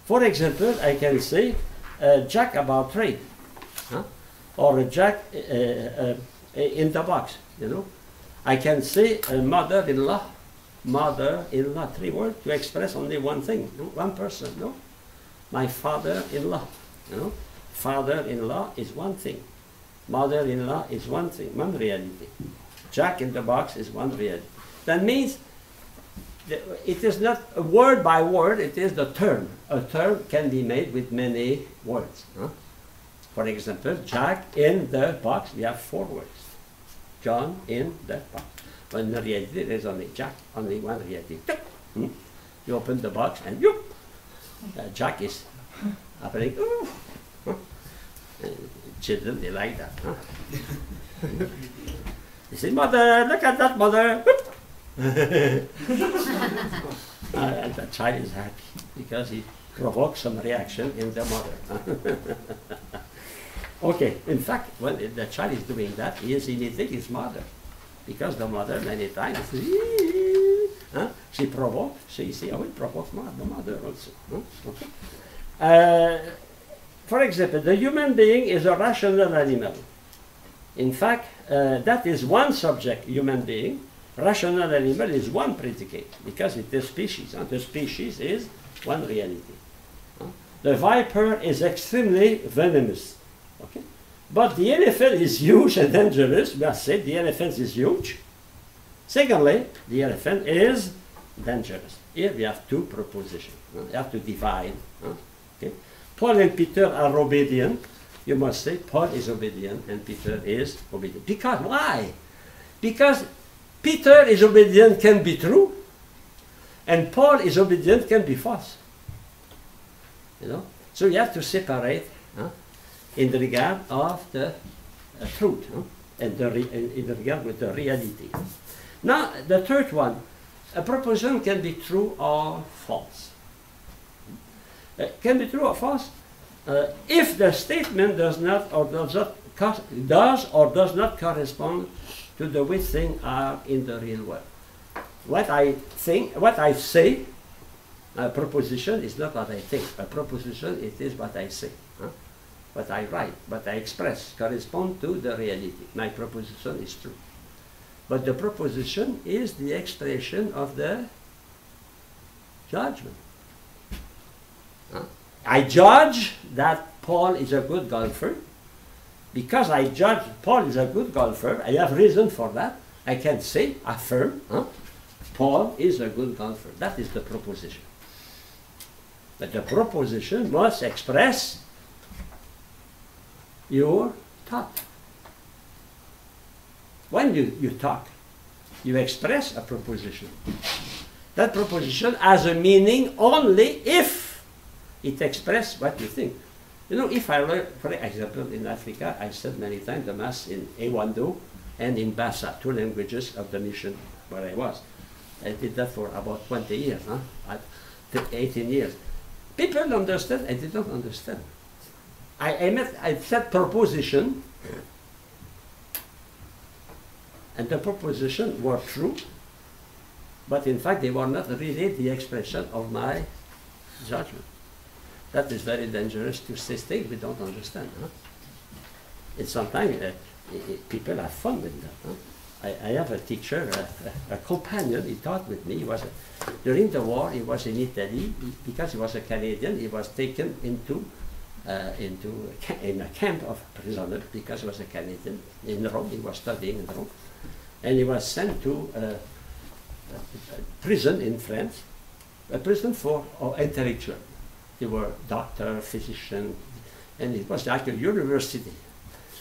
For example, I can say Jack about trade, or Jack in the box, I can say mother-in-law, 3 words to express only one thing, one person, My father-in-law, Father-in-law is one thing. Mother-in-law is one thing, one reality. Jack in the box is one reality. That means it is not a word by word, it is the term. A term can be made with many words. For example, Jack in the box, we have 4 words. John in the box. But in reality, there is only Jack, only one reality. You open the box and Jack is happening. Children, they like that. You say, mother, look at that, mother. And the child is happy because he provokes some reaction in the mother. Okay, in fact, when the child is doing that, he is imitating his mother. Because the mother, many times, she provokes, she always provokes the mother also. Okay. For example, the human being is a rational animal. In fact, that is one subject, human being. Rational animal is one predicate, because it is species. The species is one reality. The viper is extremely venomous. Okay? But the elephant is huge and dangerous. We have said the elephant is huge. Secondly, the elephant is dangerous. Here we have 2 propositions. You have to divide. Okay? Paul and Peter are obedient. You must say Paul is obedient and Peter is obedient. Because why? Because Peter is obedient can be true, and Paul is obedient can be false. So you have to separate in the regard of the truth and in the regard with the reality. Now, the third one, a proposition can be true or false. Can be true or false if the statement does or does not correspond to the way things are in the real world. What I think, what I say, a proposition is not what I think. A proposition, it is what I say. What I write, what I express, correspond to the reality. My proposition is true. But the proposition is the expression of the judgment. I judge that Paul is a good golfer. Because I judge Paul is a good golfer, I have reason for that. I can say, affirm, Paul is a good golfer. That is the proposition. But the proposition must express your thought. When you talk, you express a proposition. That proposition has a meaning only if it expresses what you think. You know, if I learn, for example, in Africa, I said many times the Mass in Ewando and in Bassa, 2 languages of the mission where I was. I did that for about 20 years, 18 years. People understand, I did not understand. I said proposition, and the proposition were true, but in fact they were not really the expression of my judgment. That is very dangerous to say things we don't understand. And sometimes people have fun with that. I have a teacher, a companion, he taught with me. He was during the war, he was in Italy. Because he was a Canadian, he was taken into a camp of prisoners because he was a Canadian in Rome. He was studying in Rome. And he was sent to a prison in France, a prison for intellectual. They were doctor, physician, and it was like a university.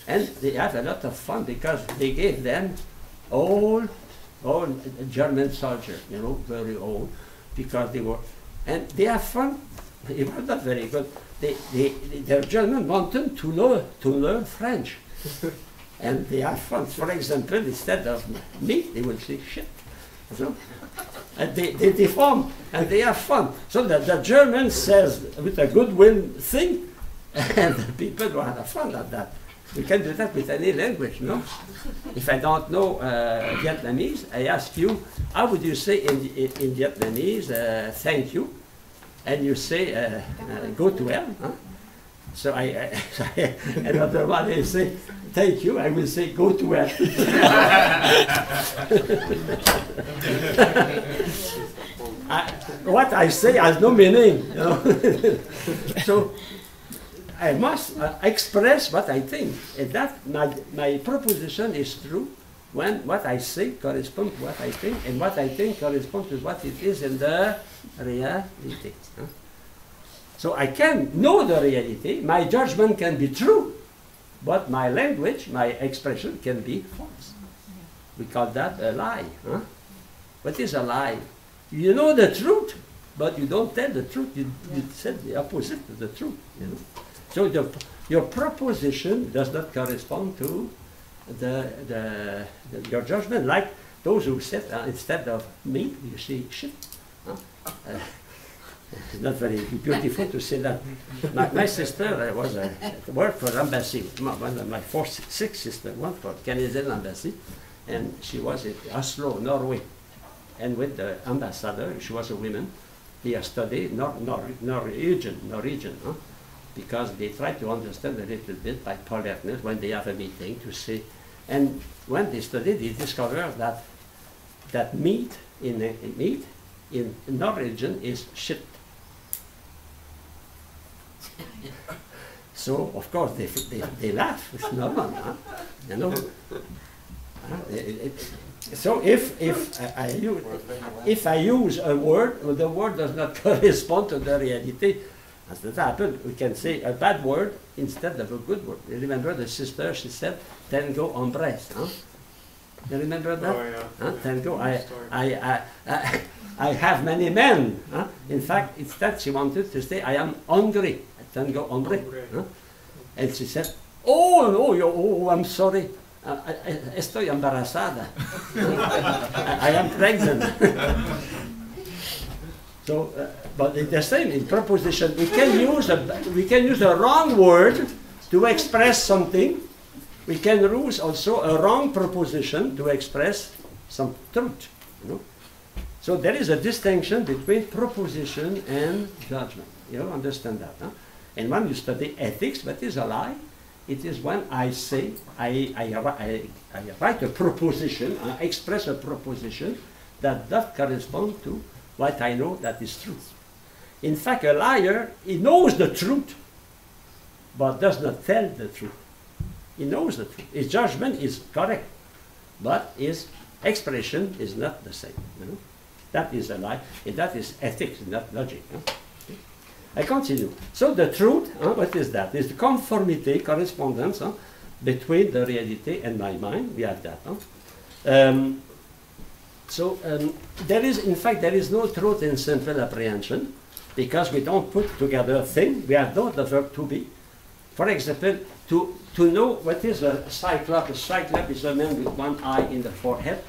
And they had a lot of fun because they gave them all German soldiers, you know, very old, because they were, and they have fun. It was not very good. Their German wanted to learn French. And they have fun. For example, instead of meat, they will say shit. So, and they deform and they have fun. So that the German says with a goodwill thing, and the people will have fun at that. We can do that with any language, no? If I don't know Vietnamese, I ask you, how would you say in Vietnamese, thank you? And you say, go to hell. Huh? So another one will say, thank you, I will say, go to hell. What I say has no meaning. You know? So I must express what I think. And that my proposition is true when what I say corresponds to what I think, and what I think corresponds to what it is in the reality. Huh? So I can know the reality, my judgment can be true, but my language, my expression can be false. We call that a lie. Huh? What is a lie? You know the truth, but you don't tell the truth. You said the opposite to the truth. You know? So your proposition does not correspond to your judgment. Like those who said instead of meat, you say shit. Huh? It's not very beautiful to say that. My sister worked for embassy. One of my 6 sisters worked for Canadian embassy, and she was in Oslo, Norway. And with the ambassador, she was a woman. They studied Norwegian, huh? Because they try to understand a little bit by politeness when they have a meeting to say. And when they studied, they discovered that meat in Norwegian is shit. So of course they laugh. It's normal, huh? You know. So if I use a word, the word does not correspond to the reality. As that happened, we can say a bad word instead of a good word. You remember the sister? She said, "Tengo hombres." Huh? You remember that?
Oh, yeah.
Huh? Tengo. I have many men. Huh? In fact, instead she wanted to say, "I am hungry." Tengo hombre. Huh? And she said, "Oh no, I'm sorry. Estoy embarazada. I am pregnant. So, but it's the same in proposition. We can use a wrong word to express something. We can use also a wrong proposition to express some truth. You know? So there is a distinction between proposition and judgment. You understand that? Huh? And when you study ethics, what is a lie? It is when I say, I write a proposition, I express a proposition that does correspond to what I know that is truth. In fact, a liar, he knows the truth, but does not tell the truth. He knows the truth. His judgment is correct, but his expression is not the same. You know? That is a lie, and that is ethics, not logic. Huh? Okay. I continue. So the truth, what is that? It's the conformity, correspondence between the reality and my mind. We have that. There is, in fact, there is no truth in simple apprehension because we don't put together a thing. We have not the verb to be. For example, to know what is a cyclops is a man with one eye in the forehead.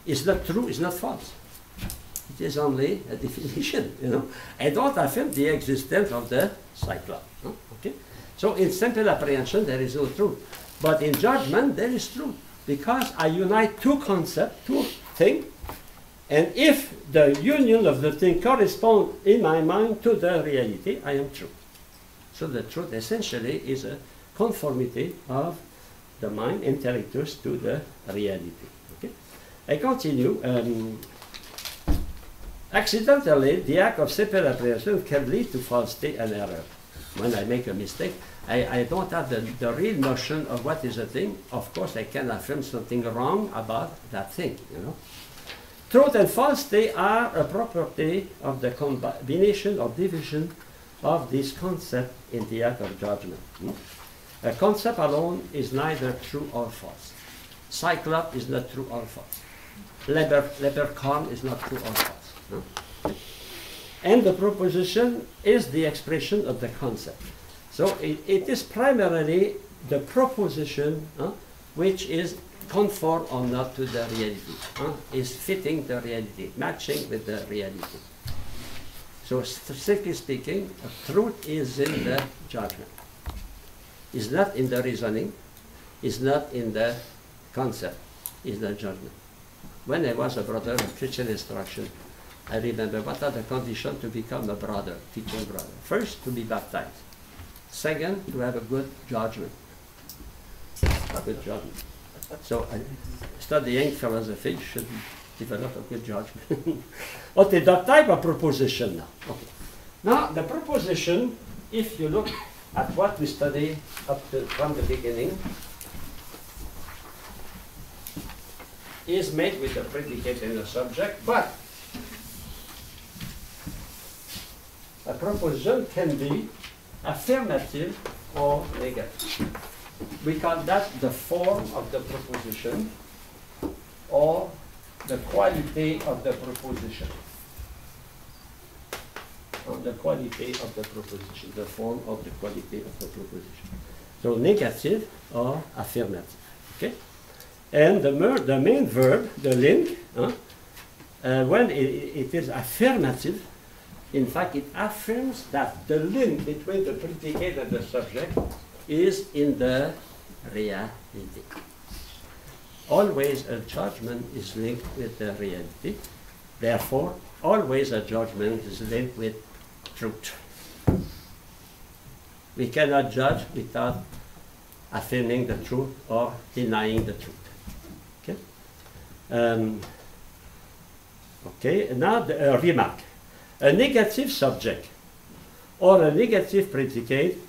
It's not true, it's not false. It is only a definition, you know. I don't affirm the existence of the cyclops. Okay? So in simple apprehension, there is no truth. But in judgment, there is truth. Because I unite two concepts, two things, and if the union of the thing corresponds in my mind to the reality, I am true. So the truth essentially is a conformity of the mind, intellectus, to the reality. Okay? I continue. Accidentally, the act of simple apprehension can lead to falsity and error. When I make a mistake, I don't have the real notion of what is a thing. Of course, I can affirm something wrong about that thing, you know. Truth and falsity are a property of the combination or division of this concept in the act of judgment. A concept alone is neither true or false. Cyclops is not true or false. Leprechaun is not true or false. And the proposition is the expression of the concept. So it is primarily the proposition which is conform or not to the reality, is fitting the reality, matching with the reality. So strictly speaking, truth is in the judgment. It's not in the reasoning, it's not in the concept, it's the judgment. When I was a brother in Christian instruction, I remember what are the conditions to become a brother, teaching brother. First, to be baptized. Second, to have a good judgment. A good judgment. So, studying philosophy should develop a good judgment. Okay, that type of proposition now. Okay. Now, the proposition, if you look at what we study from the beginning, is made with the predicate and the subject, but a proposition can be affirmative or negative. We call that the form of the proposition or the quality of the proposition. Or the quality of the proposition, the form of the quality of the proposition. So negative or affirmative. Okay? And the main verb, the link, when it is affirmative, in fact, it affirms that the link between the predicate and the subject is in the reality. Always a judgment is linked with the reality. Therefore, always a judgment is linked with truth. We cannot judge without affirming the truth or denying the truth. Okay? Okay, now a remark. A negative subject or a negative predicate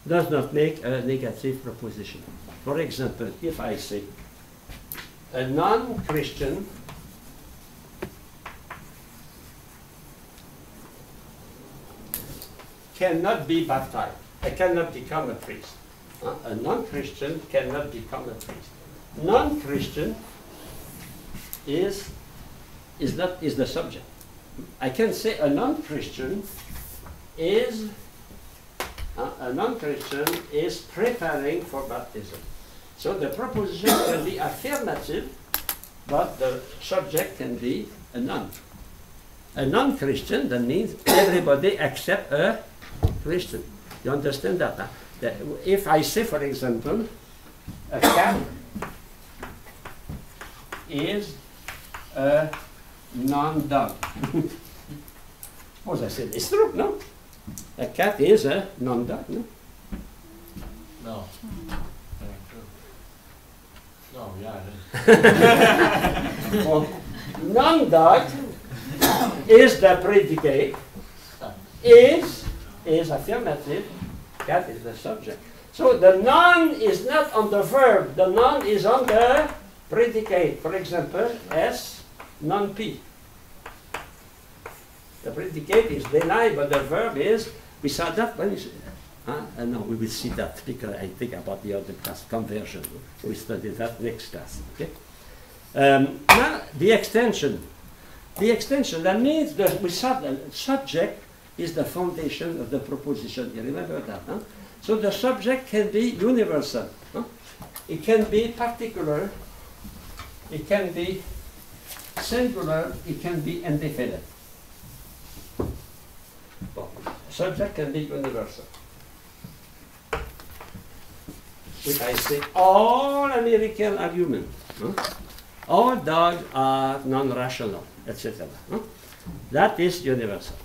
does not make a negative proposition. For example, if I say, a non-Christian cannot be baptized. I cannot become a priest. A non-Christian cannot become a priest. Non-Christian is the subject. I can say a non-Christian is preparing for baptism. So the proposition can be affirmative, but the subject can be a non. A non-Christian, that means everybody except a Christian. You understand that? Huh? That if I say, for example, a cat is a non-dog. Suppose I said it's true, no? A cat is a non-dog, no?
No. No, yeah, it is.
Well, non-dog is the predicate, is affirmative, cat is the subject. So the noun is not on the verb, the noun is on the predicate. For example, S, non-P. The predicate is denied, but the verb is, we saw that when no, we will see that because I think about the other class, conversion. We study that next class. Okay. Now the extension. The extension, that means the subject is the foundation of the proposition. You remember that? Huh? So the subject can be universal. Huh? It can be particular. It can be singular. It can be indefinite. Well, subject can be universal. If I say all Americans are human, huh? All dogs are non-rational, etc. Huh? That is universal.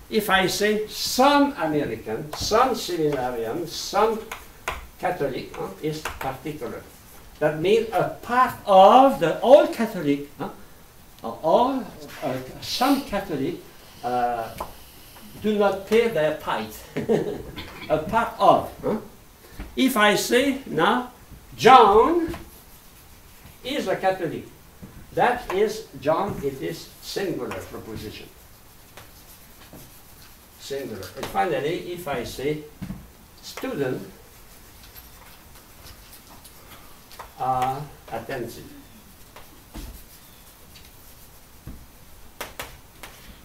If I say some American, some seminarian, some Catholic, is particular. That means a part of the all Catholic, some Catholic do not pay their tithe. A part of. Huh? If I say now, John is a Catholic, that is John, it is singular proposition. Singular. And finally, if I say student are attentive,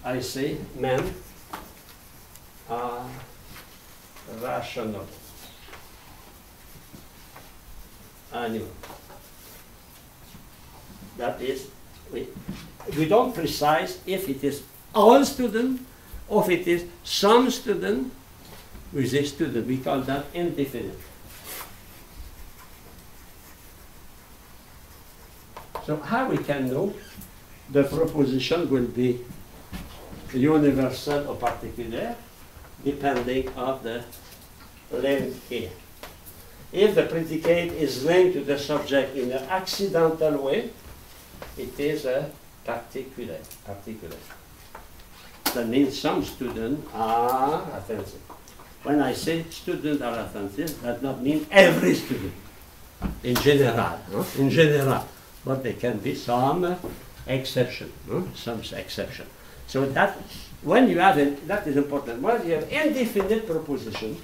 I say men are rational. Animal. That is, we don't precise if it is all student or if it is some student with a student. We call that indefinite. So how we can know the proposition will be universal or particular depending on the link here. If the predicate is linked to the subject in an accidental way, it is a particular. That means some students are attentive. When I say students are attentive, that does not mean every student. In general, in general, but there can be some exception, some exception. So that when you have that is important. When you have indefinite proposition,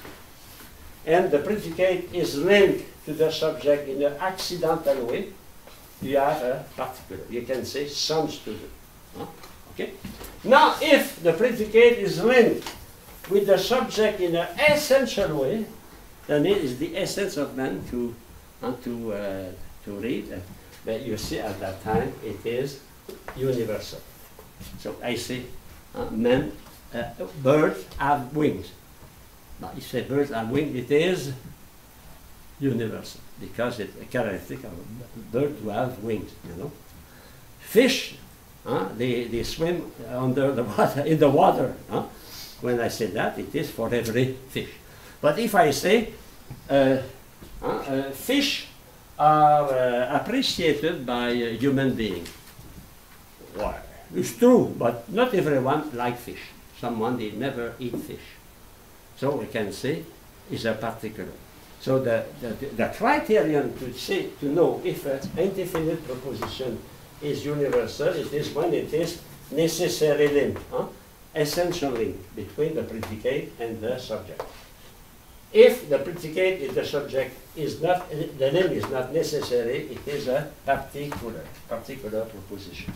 and the predicate is linked to the subject in an accidental way, you have a particular. You can say some student. Okay? Now, if the predicate is linked with the subject in an essential way, then it is the essence of man to read. But you see at that time it is universal. So I say birds have wings. Now, if you say birds have wings, it is universal because it's a characteristic of a bird to have wings, you know. Fish, they swim under the water, in the water. When I say that, it is for every fish. But if I say fish are appreciated by human beings, well, it's true, but not everyone likes fish. Someone, they never eat fish. So we can say is a particular. So the criterion to know if an indefinite proposition is universal, it is when it is necessary link, essential link between the predicate and the subject. If the predicate in the subject is not, the link is not necessary, it is a particular proposition.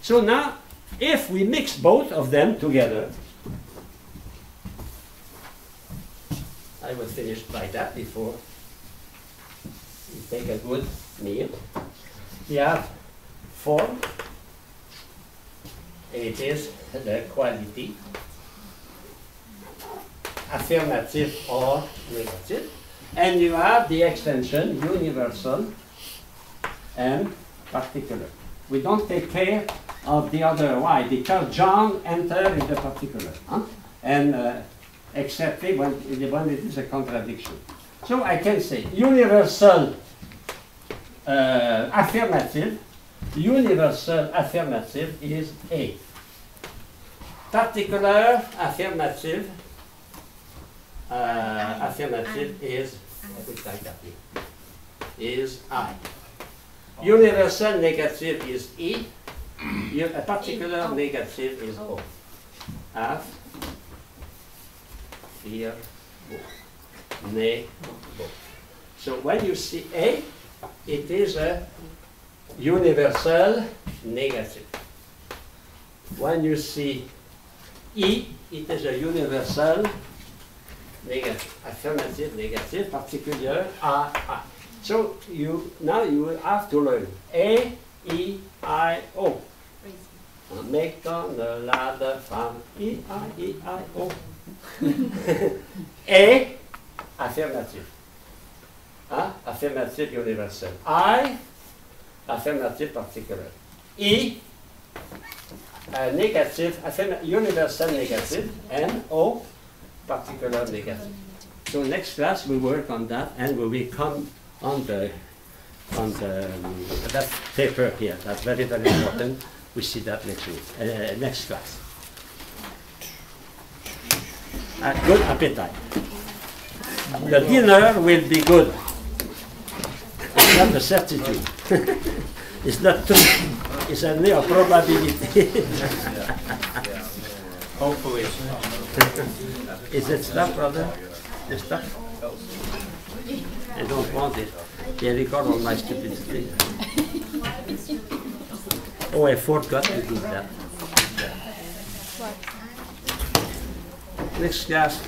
So now, if we mix both of them together, I will finish by that before take a good meal. You have form. It is the quality, affirmative or negative. And you have the extension, universal and particular. We don't take care of the other. Why? Because John entered in the particular. And excepting when it is a contradiction. So I can say universal affirmative. Universal affirmative is A. Particular affirmative is I. Universal negative is E. A particular negative is O. Af, fear, bo. Ne, bo. So when you see A, it is a universal negative. When you see E, it is a universal negative, affirmative, negative, particular, I. So now you will have to learn A, E, I, O. Mettons de la de femme, E, I, O. A, affirmative. Affirmative, universal. I, affirmative, particular. E, negative, universal negative, and O, particular negative. So next class we work on that, and we will come on that paper here. That's very, very important. We see that next week, next class. Good appetite. The dinner will be good. It's not a certitude. It's not true. It's only a probability.
Hopefully.
Is it stuff, brother? The stuff? I don't want it. They record all my stupidity. Oh, I forgot to do that. Next class.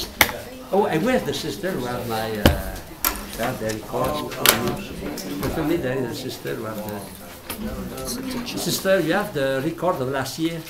Oh, and where's the sister? Where's my the record? For me, there is a sister. Sister, you have the record of last year?